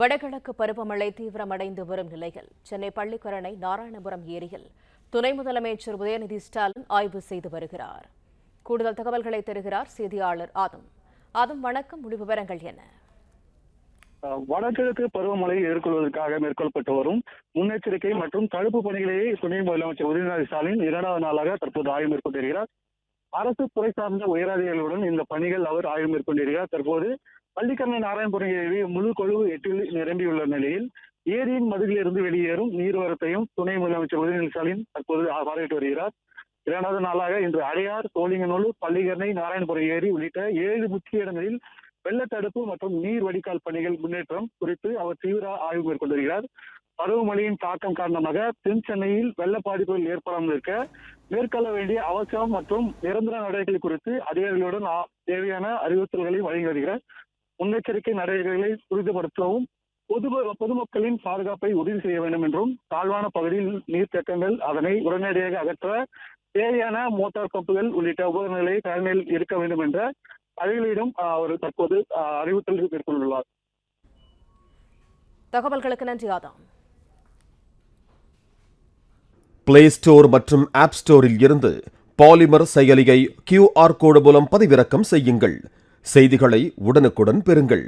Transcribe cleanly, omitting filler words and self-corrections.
வடகிழக்கு பருவமழை தீவிரமடைந்து வரும் நிலையில் சென்னை பள்ளிக்கரணை நாராயணபுரம் ஏரியில் துணை முதலமைச்சர் உதயநிதி ஸ்டாலின் ஆய்வு செய்து வருகிறார். கூடுதல் தகவல்களை தருகிறார் செய்தியாளர் ஆதம். வணக்கம். முழு விவரங்கள் என்ன? வடகிழக்கு பருவமழையை எதிர்கொள்வதற்காக மேற்கொள்ளப்பட்டு வரும் முன்னெச்சரிக்கை மற்றும் தடுப்பு பணிகளையே துணை முதலமைச்சர் உதயநிதி ஸ்டாலின் 2வது நாளாக தற்போது ஆய்வு மேற்கொண்டிருக்கிறார். அரசு துறை சார்ந்த உயரதிகாரிகளுடன் இந்த பணிகள் அவர் ஆய்வு மேற்கொண்டிருக்கிறார். தற்போது பள்ளிக்கரணை நாராயணபுரம் ஏரி முழு கொழுவு எட்டில் நிரம்பியுள்ள நிலையில் ஏரியின் மதுவிலிருந்து வெளியேறும் நீர்வரத்தையும் துணை முதலமைச்சர் உதயநிதி ஸ்டாலின் தற்போது பார்வையிட்டு வருகிறார். 2வது நாளாக இன்று அடையார், சோழிங்கநல்லூர், பள்ளிக்கரணை, நாராயணபுரம் ஏரி உள்ளிட்ட 7 முக்கிய இடங்களில் வெள்ள தடுப்பு மற்றும் நீர் வடிகால் பணிகள் முன்னேற்றம் குறித்து அவர் தீவிர ஆய்வு மேற்கொண்டிருக்கிறார். பருவமழையின் தாக்கம் காரணமாக தென் சென்னையில் வெள்ள பாதிப்புகள் ஏற்படாமல் இருக்க மேற்கொள்ள வேண்டிய அவசரம் மற்றும் நிரந்தர நடவடிக்கைகள் குறித்து அதிகாரிகளுடன் தேவையான அறிவுறுத்தல்களை வழங்கி வருகிறார். முன்னெச்சரிக்கை நடவடிக்கைகளை துரிதப்படுத்தவும் பொதுமக்களின் பாதுகாப்பை உறுதி செய்ய வேண்டும் என்றும், தாழ்வான பகுதியில் நீர்த்தேக்கங்கள் அதனை உடனடியாக அகற்ற தேவையான மோட்டார் பம்புகள் உள்ளிட்ட உபகரணங்களை தயாரில் இருக்க வேண்டும் என்ற அதிகாரிகளிடம் அவர் தற்போது அறிவுறுத்தல் மேற்கொண்டுள்ளார். தகவல்களுக்கு நன்றி ஆதாம். பிளே ஸ்டோர் மற்றும் ஆப் ஸ்டோரில் இருந்து பாலிமர் செயலியை QR கோடு மூலம் பதிவிறக்கம் செய்யுங்கள். செய்திகளை உடனுக்குடன் பெறுங்கள்.